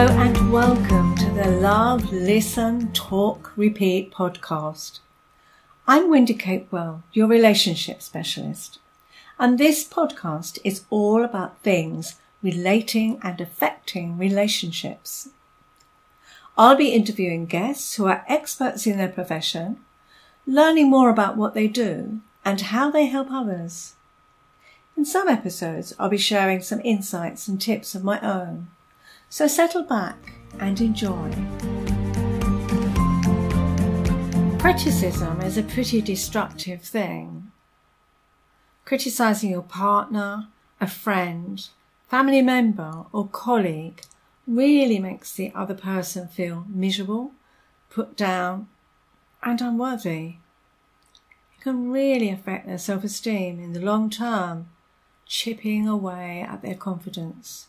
Hello and welcome to the Love, Listen, Talk, Repeat podcast. I'm Wendy Capewell, your relationship specialist, and this podcast is all about things relating and affecting relationships. I'll be interviewing guests who are experts in their profession, learning more about what they do and how they help others. In some episodes, I'll be sharing some insights and tips of my own. So settle back and enjoy. Criticism is a pretty destructive thing. Criticising your partner, a friend, family member or colleague really makes the other person feel miserable, put down and unworthy. It can really affect their self-esteem in the long term, chipping away at their confidence.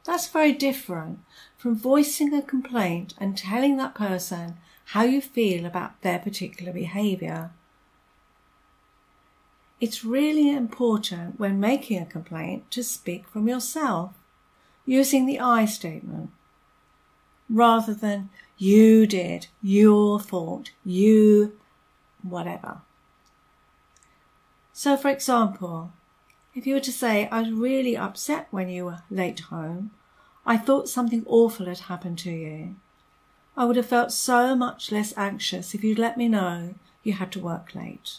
That's very different from voicing a complaint and telling that person how you feel about their particular behaviour. It's really important when making a complaint to speak from yourself, using the I statement, rather than you did, your fault, you whatever. So for example, if you were to say, I was really upset when you were late home, I thought something awful had happened to you. I would have felt so much less anxious if you'd let me know you had to work late.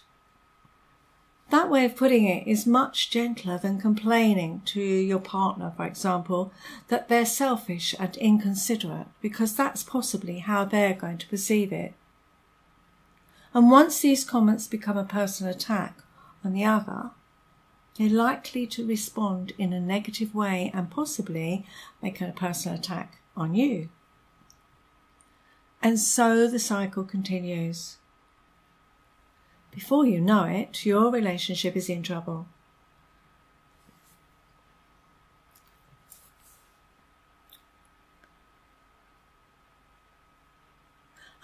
That way of putting it is much gentler than complaining to your partner, for example, that they're selfish and inconsiderate, because that's possibly how they're going to perceive it. And once these comments become a personal attack on the other, they're likely to respond in a negative way and possibly make a personal attack on you. And so the cycle continues. Before you know it, your relationship is in trouble.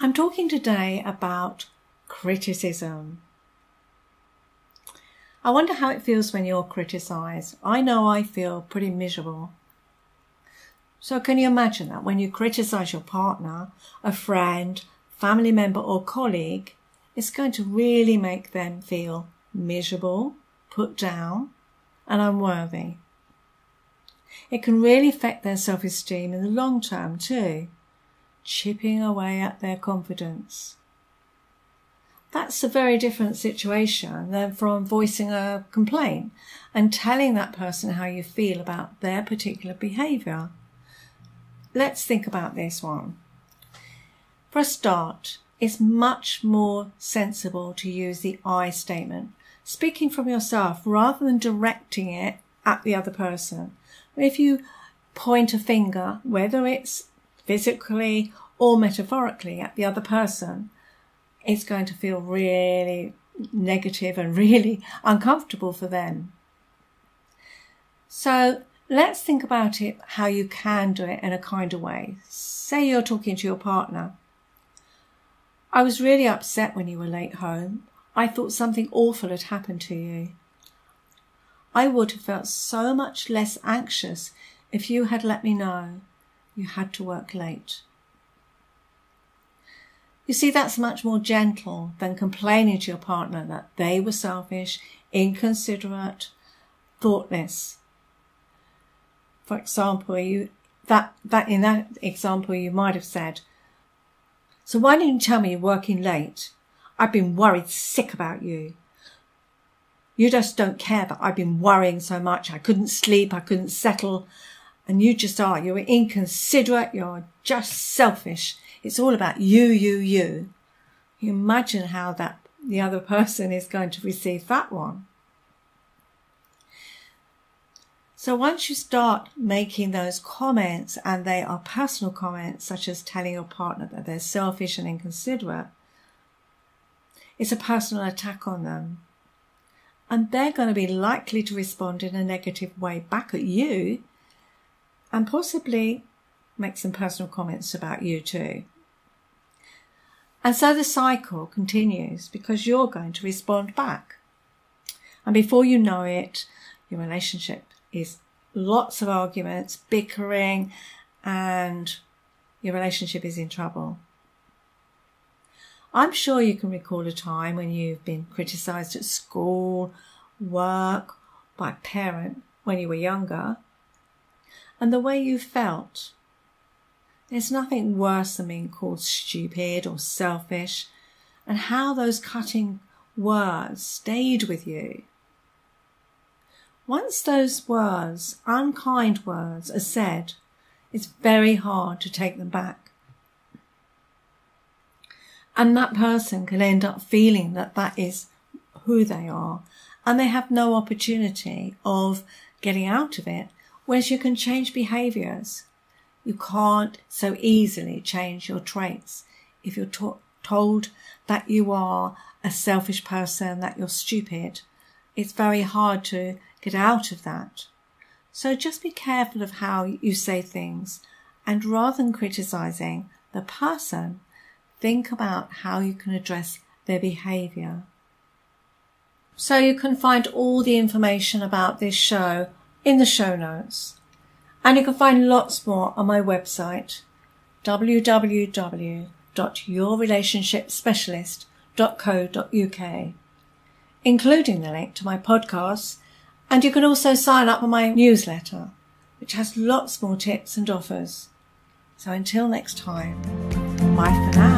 I'm talking today about criticism. I wonder how it feels when you're criticised. I know I feel pretty miserable. So can you imagine that when you criticise your partner, a friend, family member or colleague, it's going to really make them feel miserable, put down and unworthy. It can really affect their self-esteem in the long term too, chipping away at their confidence. That's a very different situation than from voicing a complaint and telling that person how you feel about their particular behaviour. Let's think about this one. For a start, it's much more sensible to use the I statement, speaking from yourself rather than directing it at the other person. If you point a finger, whether it's physically or metaphorically at the other person, it's going to feel really negative and really uncomfortable for them. So let's think about it, how you can do it in a kinder way. Say you're talking to your partner. I was really upset when you were late home. I thought something awful had happened to you. I would have felt so much less anxious if you had let me know you had to work late. You see, that's much more gentle than complaining to your partner that they were selfish, inconsiderate, thoughtless. For example, in that example you might have said, so why didn't you tell me you're working late? I've been worried sick about you. You just don't care that I've been worrying so much. I couldn't sleep, I couldn't settle. And you just are. You're inconsiderate, you're just selfish. It's all about you. You imagine how the other person is going to receive that one. So once you start making those comments, and they are personal comments, such as telling your partner that they're selfish and inconsiderate, it's a personal attack on them. And they're going to be likely to respond in a negative way back at you, and possibly make some personal comments about you too. And so the cycle continues because you're going to respond back. And before you know it, your relationship is lots of arguments, bickering, and your relationship is in trouble. I'm sure you can recall a time when you've been criticised at school, work, by a parent when you were younger, and the way you felt. There's nothing worse than being called stupid or selfish, and how those cutting words stayed with you. Once those words, unkind words, are said, it's very hard to take them back. And that person can end up feeling that that is who they are, and they have no opportunity of getting out of it, whereas you can change behaviours. You can't so easily change your traits. If you're told that you are a selfish person, that you're stupid, it's very hard to get out of that. So just be careful of how you say things, and rather than criticising the person, think about how you can address their behaviour. So you can find all the information about this show in the show notes. And you can find lots more on my website, www.yourrelationshipspecialist.co.uk, including the link to my podcasts, and you can also sign up on my newsletter, which has lots more tips and offers. So until next time, bye for now.